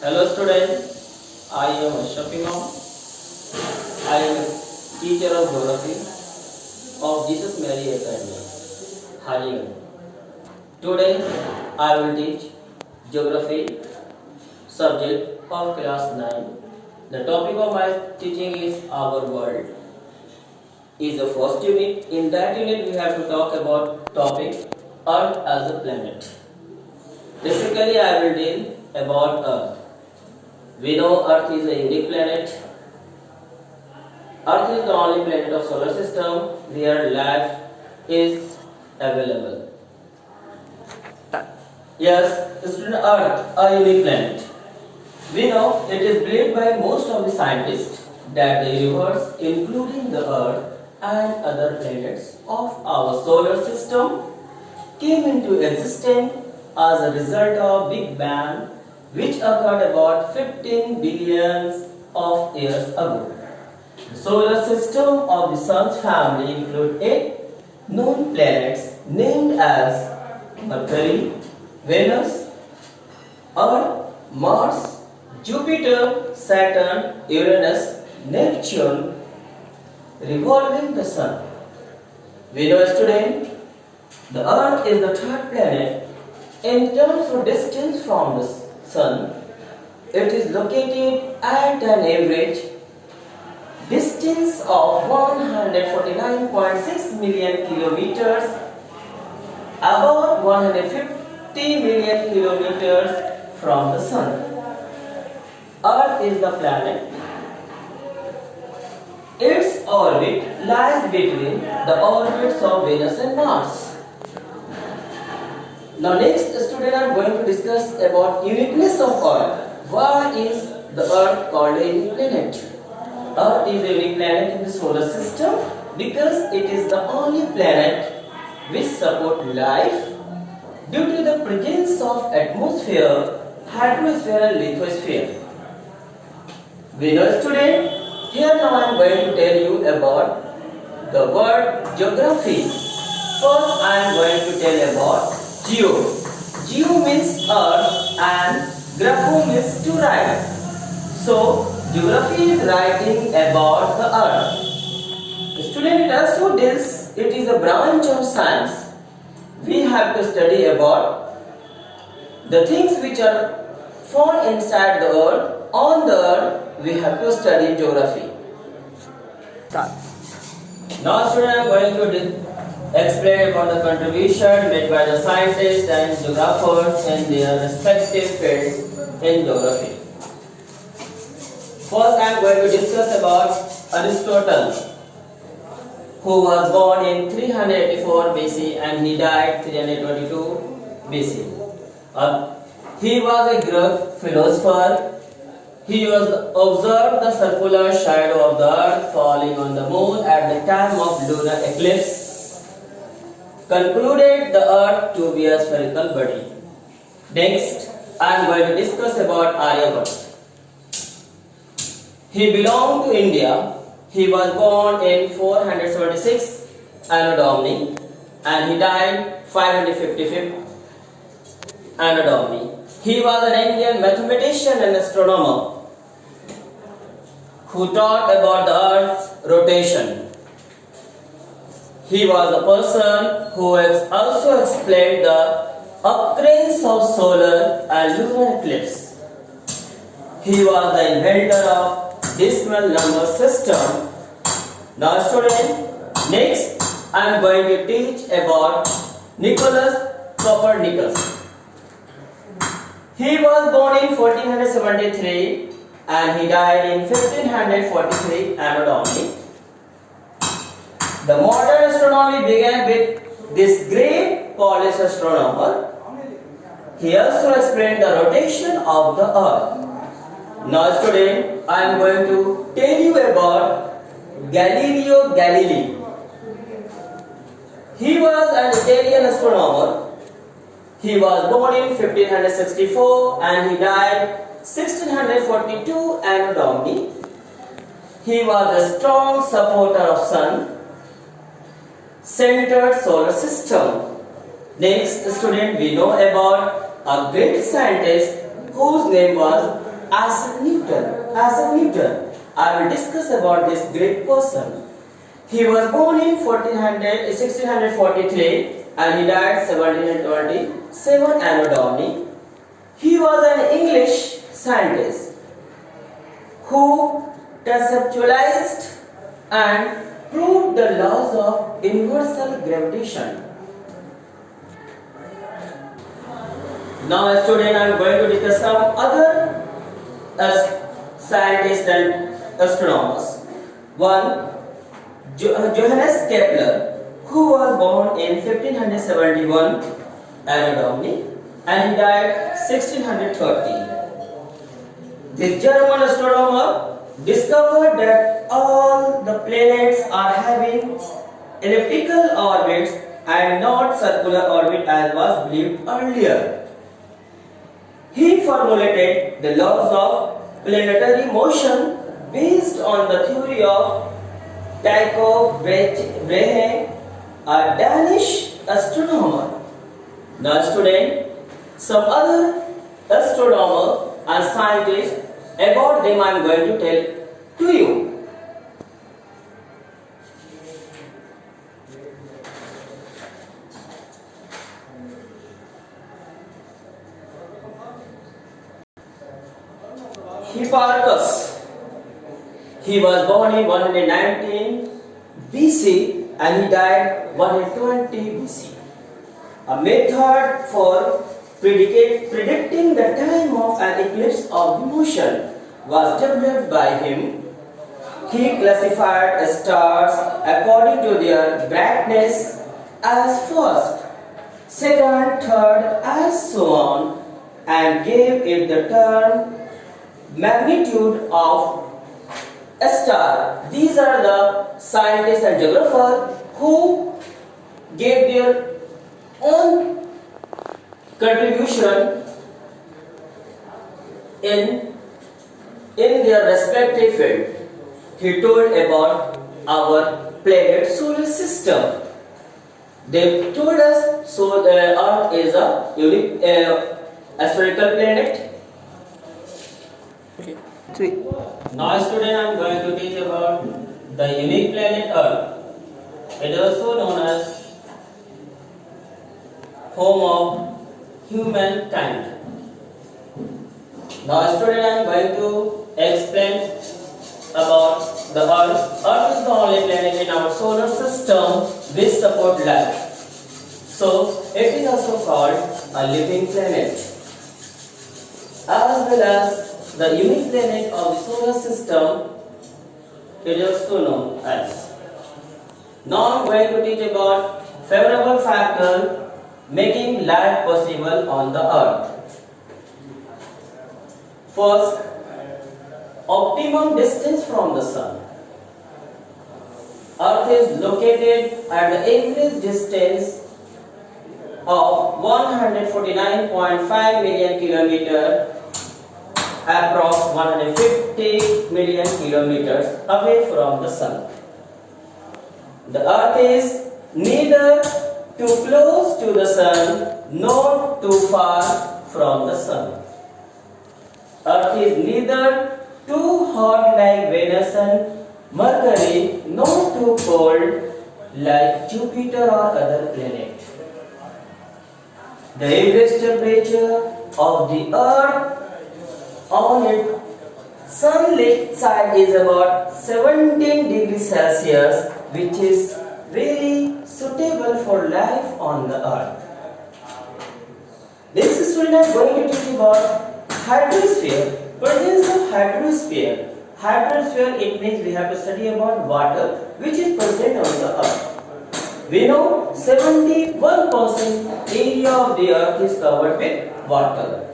Hello students, I am Ashraf Imam. I am a teacher of geography of Jesus Mary Academy, Haligarh. Today I will teach geography subject of class 9. The topic of my teaching is our world. Is the first unit. In that unit we have to talk about topic Earth as a planet. Basically I will deal about Earth. We know Earth is a unique planet. Earth is the only planet of solar system where life is available. Yes, student, Earth, a unique planet. We know it is believed by most of the scientists that the universe, including the Earth and other planets of our solar system, came into existence as a result of Big Bang, which occurred about 15 billion of years ago. The solar system of the Sun's family includes 8 known planets named as Mercury, Venus, Earth, Mars, Jupiter, Saturn, Uranus, Neptune, revolving the Sun. We know student, the Earth is the third planet in terms of distance from the Sun. It is located at an average distance of 149.6 million kilometers, about 150 million kilometers from the Sun. Earth is the planet. Its orbit lies between the orbits of Venus and Mars. Now next student I am going to discuss about uniqueness of Earth. Why is the Earth called a unique planet? Earth is a unique planet in the solar system because it is the only planet which supports life due to the presence of atmosphere, hydrosphere and lithosphere. We know student, here now I am going to tell you about the word geography. First I am going to tell about geo. Geo means earth and grapho means to write. So geography is writing about the earth. Student, it also deals, it is a branch of science. We have to study about the things which are found inside the earth. On the earth we have to study geography. Now student, I am going to explain about the contribution made by the scientists and geographers in their respective fields in geography. First I am going to discuss about Aristotle, who was born in 384 BC and he died 322 BC. He was a Greek philosopher. He was observed the circular shadow of the earth falling on the moon at the time of lunar eclipse, concluded the earth to be a spherical body. Next, I am going to discuss about Aryabhatta. He belonged to India. He was born in 476 Anno Domini and he died 555 Anno Domini. He was an Indian mathematician and astronomer who taught about the earth's rotation. He was a person who also explained the occurrence of solar and lunar eclipse. He was the inventor of decimal number system. Now student, next I am going to teach about Nicholas Copernicus. He was born in 1473 and he died in 1543 Anno Domini. The modern astronomy began with this great Polish astronomer. He also explained the rotation of the earth. Now student, I am going to tell you about Galileo Galilei. He was an Italian astronomer. He was born in 1564 and he died 1642 Anno Domini. He was a strong supporter of sun-centered solar system. Next student, we know about a great scientist whose name was Isaac Newton. Isaac Newton. I will discuss about this great person. He was born in 1643 and he died 1727 Anno Domini. He was an English scientist who conceptualized and proved the laws of universal gravitation. Now, student, I am going to discuss some other scientists and astronomers. One, Johannes Kepler, who was born in 1571 Anno Domini and he died 1630. This German astronomer discovered that all the planets are having elliptical orbits and not circular orbit as was believed earlier. He formulated the laws of planetary motion based on the theory of Tycho Brahe, a Danish astronomer. Now, student, some other astronomer and scientists, about them I am going to tell to you. Hipparchus. He was born in 119 BC and he died 120 BC. A method for predicting the time of an eclipse of the moon was developed by him. He classified stars according to their brightness as first, second, third, and so on, and gave it the term magnitude of a star. These are the scientists and geographers who gave their own contribution in their respective field. He told about our planet solar system. They told us so the Earth is a unique spherical planet. Okay. 3. Now, student, I am going to teach about the unique planet Earth. It is also known as home of humankind. Now, student, I am going to explain about the Earth. Earth is the only planet in our solar system which supports life. So, it is also called a living planet. As well as the unique planet of the solar system, it is also known as. Now I am going to teach about favorable factor making life possible on the earth. First, optimum distance from the sun. Earth is located at the average distance of 149.5 million kilometers, approx 150 million kilometers away from the sun. The earth is neither too close to the sun nor too far from the sun. Earth is neither too hot like Venus and Mercury nor too cold like Jupiter or other planets. The average temperature of the earth on its sunlit side is about 17 degrees Celsius, which is very suitable for life on the earth. This student is going to teach about hydrosphere. Presence of hydrosphere. Hydrosphere, it means we have to study about water which is present on the earth. We know 71% area of the earth is covered with water.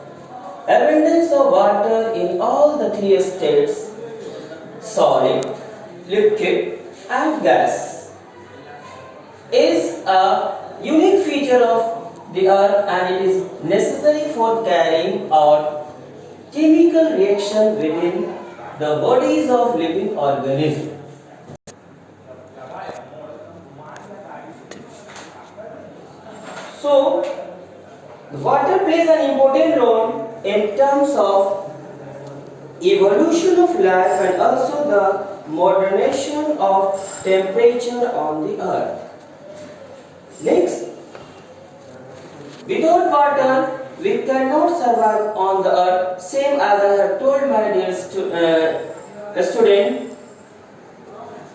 Abundance of water in all the three states, solid, liquid and gas, is a unique feature of the earth and it is necessary for carrying out chemical reaction within the bodies of living organisms. So, the water plays an important role in terms of evolution of life and also the modernization of temperature on the earth. Next, without water we cannot survive on the earth. Same as I have told my dear student,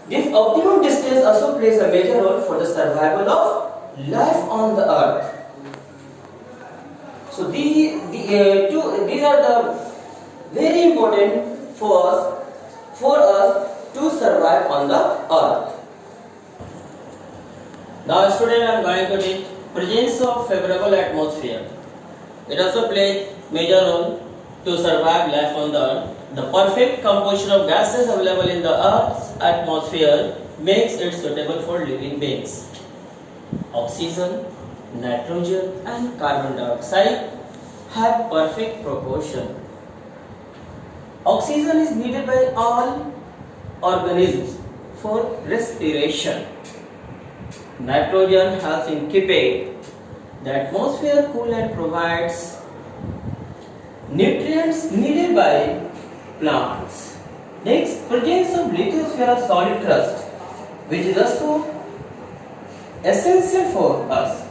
this optimum distance also plays a major role for the survival of life on the earth. So these are the very important for us to survive on the earth. Now student, I am going to teach presence of favorable atmosphere. It also plays major role to survive life on the earth. The perfect composition of gases available in the earth's atmosphere makes it suitable for living beings. Oxygen, nitrogen and carbon dioxide have perfect proportion. Oxygen is needed by all organisms for respiration. Nitrogen helps in keeping the atmosphere cool and provides nutrients needed by plants. Next, presence of lithosphere solid crust, which is also essential for us.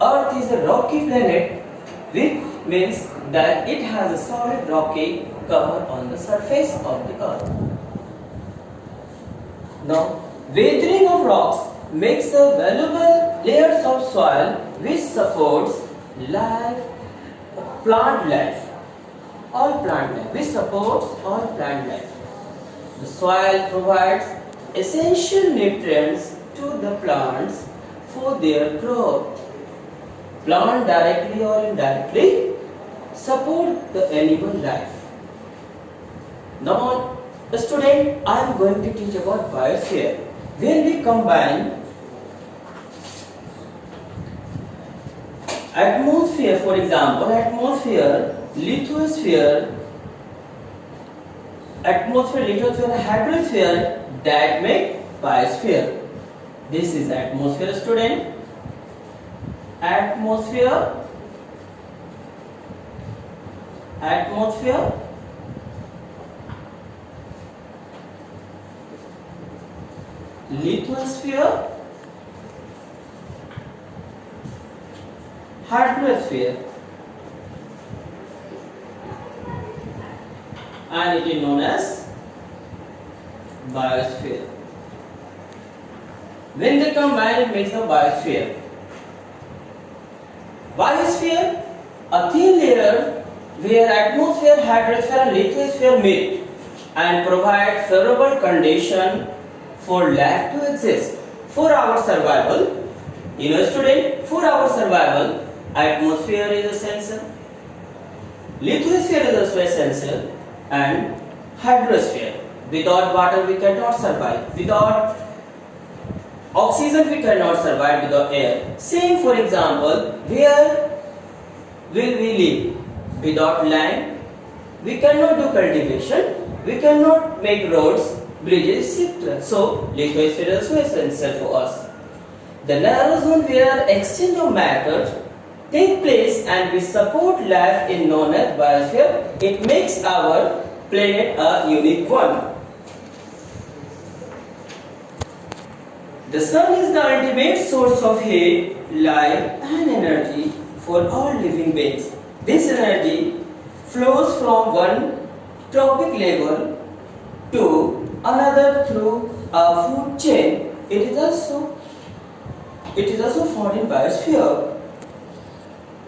Earth is a rocky planet, which means that it has a solid rocky cover on the surface of the earth. Now, weathering of rocks makes a valuable layers of soil which supports life, plant life. All plant life, which supports all plant life. The soil provides essential nutrients to the plants for their growth. Plant directly or indirectly support the animal life. Now, student, I am going to teach about biosphere. When we combine atmosphere, for example, atmosphere, lithosphere, hydrosphere, that make biosphere. This is atmosphere, student. Atmosphere, lithosphere, hydrosphere, and it is known as biosphere. When they combine, it makes a biosphere. Biosphere, a thin layer where atmosphere, hydrosphere and lithosphere meet and provide favorable condition for life to exist. For our survival, student, for our survival, atmosphere is essential, lithosphere is also essential, and hydrosphere. Without water we cannot survive. Without oxygen we cannot survive without air. Same, for example, where will we live? Without land we cannot do cultivation, we cannot make roads, bridges, etc. So lithosphere is also essential for us. The narrow zone where exchange of matter take place and we support life in known as biosphere. It makes our planet a unique one. The sun is the ultimate source of heat, light and energy for all living beings. This energy flows from one tropic level to another through a food chain. It is also found in biosphere.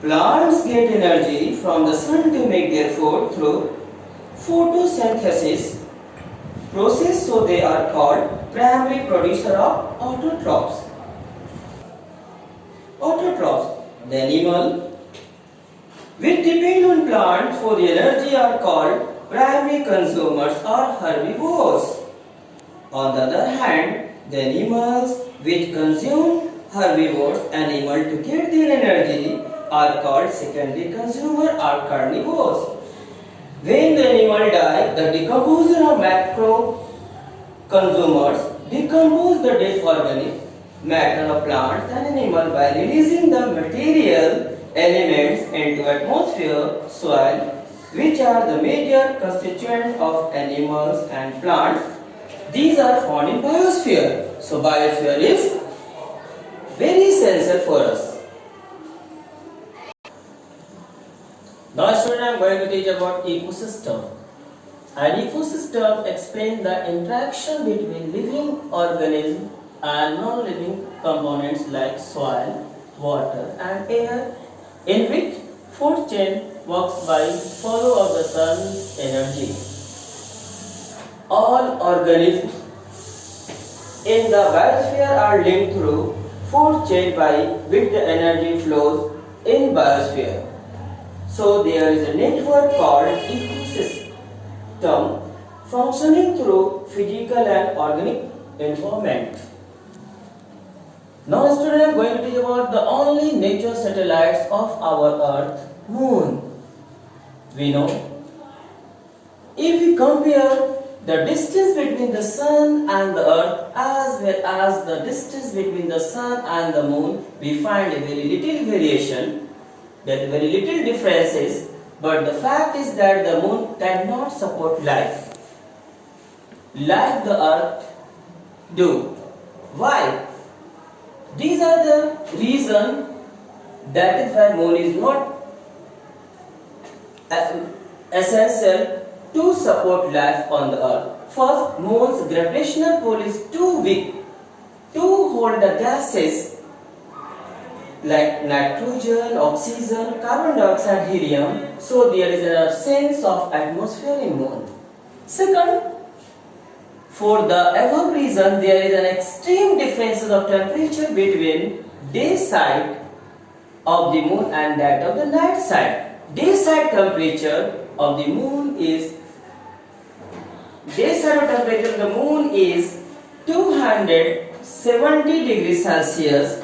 Plants get energy from the sun to make their food through photosynthesis process, so they are called primary producer of autotrophs. Autotrophs, the animal which depend on plants for the energy, are called primary consumers or herbivores. On the other hand, the animals which consume herbivores animal to get their energy are called secondary consumer or carnivores. When the animal dies, the decomposer or macro consumers decompose the dead organic matter of plants and animals by releasing the material elements into atmosphere, soil which are the major constituent of animals and plants. These are found in biosphere. So biosphere is very essential for us. Now student, I am going to teach about ecosystem. An ecosystem explains the interaction between living organisms and non-living components like soil, water and air, in which food chain works by follow of the sun's energy. All organisms in the biosphere are linked through food chain by which the energy flows in biosphere. So there is a network called ecosystem functioning through physical and organic environment. Now students, I am going to teach about the only nature satellites of our Earth, Moon. We know, if we compare the distance between the Sun and the Earth as well as the distance between the Sun and the Moon, we find a very little variation, that very little differences, but the fact is that the Moon cannot support life like the Earth do. Why? These are the reason that is why Moon is not essential to support life on the Earth. First, Moon's gravitational pull is too weak to hold the gases like nitrogen, oxygen, carbon dioxide, helium. So there is an absence of atmosphere in Moon. Second, for the above reason, there is an extreme difference of temperature between day side of the Moon and that of the night side. Day side temperature of the Moon is 270 degrees Celsius,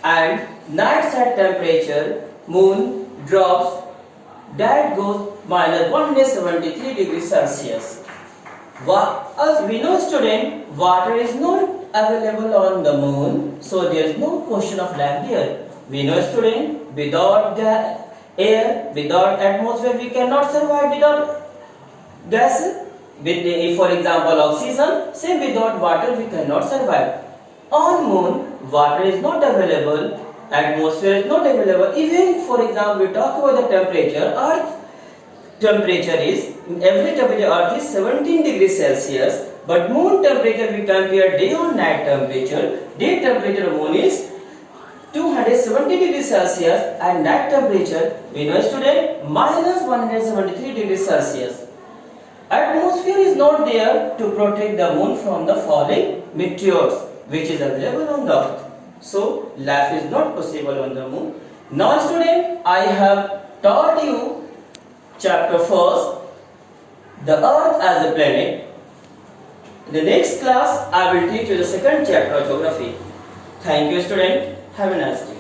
and night side temperature Moon drops, that goes minus 173 degrees Celsius. As we know student, water is not available on the Moon, so there is no question of life there. We know student, without the air, without atmosphere, we cannot survive. Without gas, for example oxygen, same without water we cannot survive. On Moon, water is not available, atmosphere is not available. Even for example, we talk about the temperature, Earth temperature is, every temperature Earth is 17 degrees Celsius, but Moon temperature we compare day or night temperature. Day temperature Moon is 270 degrees Celsius and night temperature, we know student, minus 173 degrees Celsius. Atmosphere is not there to protect the Moon from the falling meteors which is available on the Earth. So life is not possible on the Moon. Now student, I have taught you chapter first, the Earth as a planet. In the next class, I will teach you the second chapter of geography. Thank you student. Have a nice day.